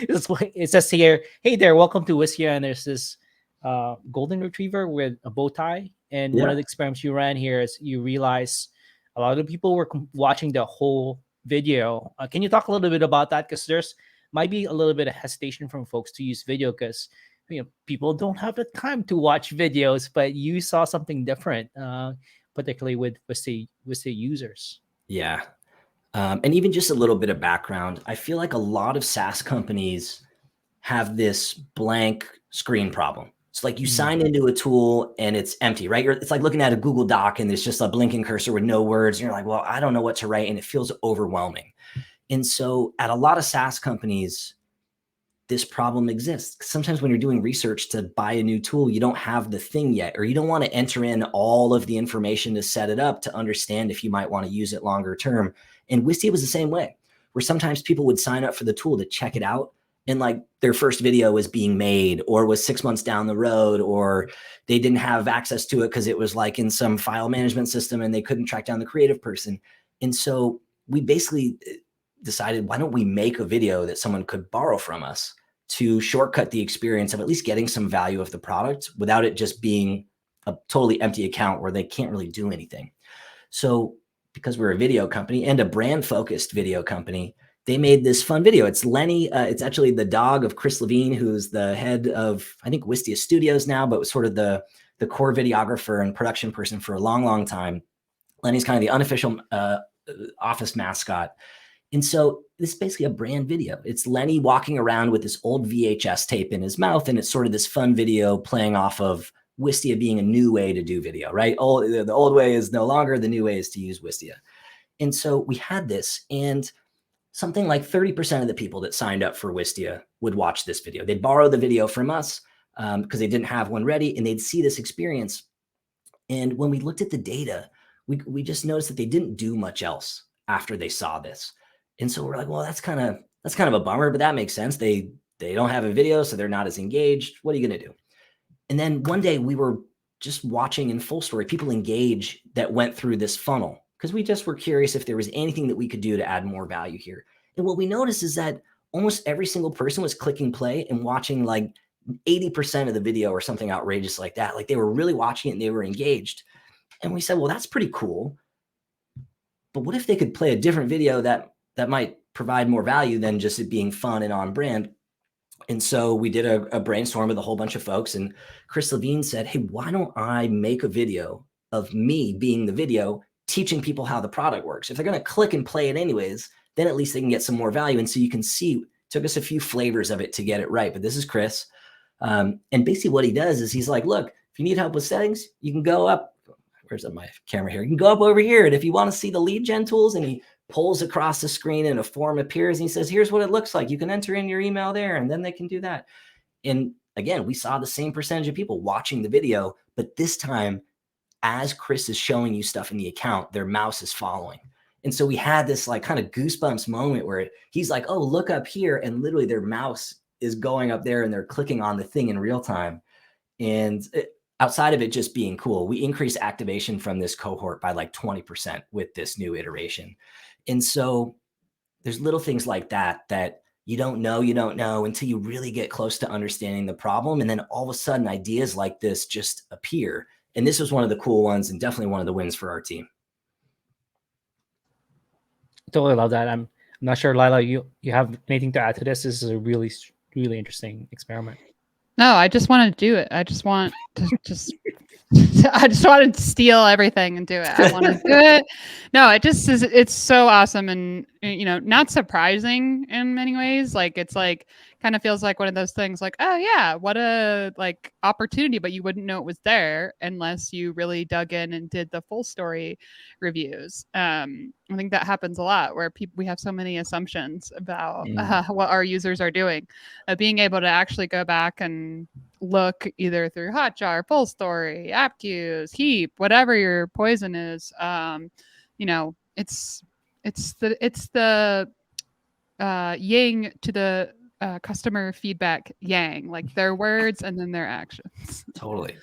It says here, "Hey there, welcome to Wistia." And there's this golden retriever with a bow tie. And one of Yeah. the experiments you ran here is you realize a lot of people were watching the whole video. Can you talk a little bit about that? Because there's might be a little bit of hesitation from folks to use video because people don't have the time to watch videos. But you saw something different, particularly with the users. Yeah. And even just a little bit of background, I feel like a lot of SaaS companies have this blank screen problem. It's like you Mm. sign into a tool and it's empty, right? It's like looking at a Google Doc and there's just a blinking cursor with no words. And you're like, well, I don't know what to write. And it feels overwhelming. And so at a lot of SaaS companies, this problem exists. Sometimes when you're doing research to buy a new tool, you don't have the thing yet, or you don't want to enter in all of the information to set it up to understand if you might want to use it longer term. And Wistia was the same way, where sometimes people would sign up for the tool to check it out. And like their first video was being made or was 6 months down the road, or they didn't have access to it because it was like in some file management system and they couldn't track down the creative person. And so we basically decided, why don't we make a video that someone could borrow from us to shortcut the experience of at least getting some value of the product without it just being a totally empty account where they can't really do anything. So because we're a video company and a brand focused video company, they made this fun video. It's Lenny. It's actually the dog of Chris Levine, who's the head of, I think, Wistia Studios now, but was sort of the core videographer and production person for a long, long time. Lenny's kind of the unofficial office mascot. And so this is basically a brand video. It's Lenny walking around with this old VHS tape in his mouth, and it's sort of this fun video playing off of Wistia being a new way to do video, right? The old way is no longer, the new way is to use Wistia. And so we had this, and something like 30% of the people that signed up for Wistia would watch this video. They'd borrow the video from us because they didn't have one ready, and they'd see this experience. And when we looked at the data, we just noticed that they didn't do much else after they saw this. And so we're like, well, that's kind of a bummer, but that makes sense. They don't have a video, so they're not as engaged. What are you going to do? And then one day we were just watching in full story people engage that went through this funnel because we just were curious if there was anything that we could do to add more value here. And what we noticed is that almost every single person was clicking play and watching like 80% of the video or something outrageous like that. Like they were really watching it and they were engaged. And we said, well, that's pretty cool. But what if they could play a different video that might provide more value than just it being fun and on brand? And so we did a brainstorm with a whole bunch of folks, and Chris Levine said, hey, why don't I make a video of me being the video teaching people how the product works? If they're going to click and play it anyways, then at least they can get some more value. And so you can see, it took us a few flavors of it to get it right, but this is Chris. And basically what he does is he's like, look, if you need help with settings, you can go up. Where's my camera here? You can go up over here. And if you want to see the lead gen tools, and he pulls across the screen and a form appears and he says, here's what it looks like. You can enter in your email there and then they can do that. And again, we saw the same percentage of people watching the video, but this time, as Chris is showing you stuff in the account, their mouse is following. And so we had this like kind of goosebumps moment where he's like, oh, look up here. And literally their mouse is going up there and they're clicking on the thing in real time. And outside of it just being cool, we increased activation from this cohort by like 20% with this new iteration. And so there's little things like that you don't know until you really get close to understanding the problem. And then all of a sudden ideas like this just appear. And this was one of the cool ones and definitely one of the wins for our team. Totally love that. I'm not sure, Lila, you have anything to add to this? This is a really, really interesting experiment. No, I just want to do it. I just want to I just want to steal everything and do it. I want to do it. No, it just is. It's so awesome and, not surprising in many ways. Like it's like kind of feels like one of those things like, oh yeah, what a like opportunity, but you wouldn't know it was there unless you really dug in and did the full story reviews. I think that happens a lot where we have so many assumptions about what our users are doing. Being able to actually go back and look either through Hotjar, Full Story, AppQs, Heap, whatever your poison is. It's the yang to the customer feedback yang, like their words and then their actions. Totally.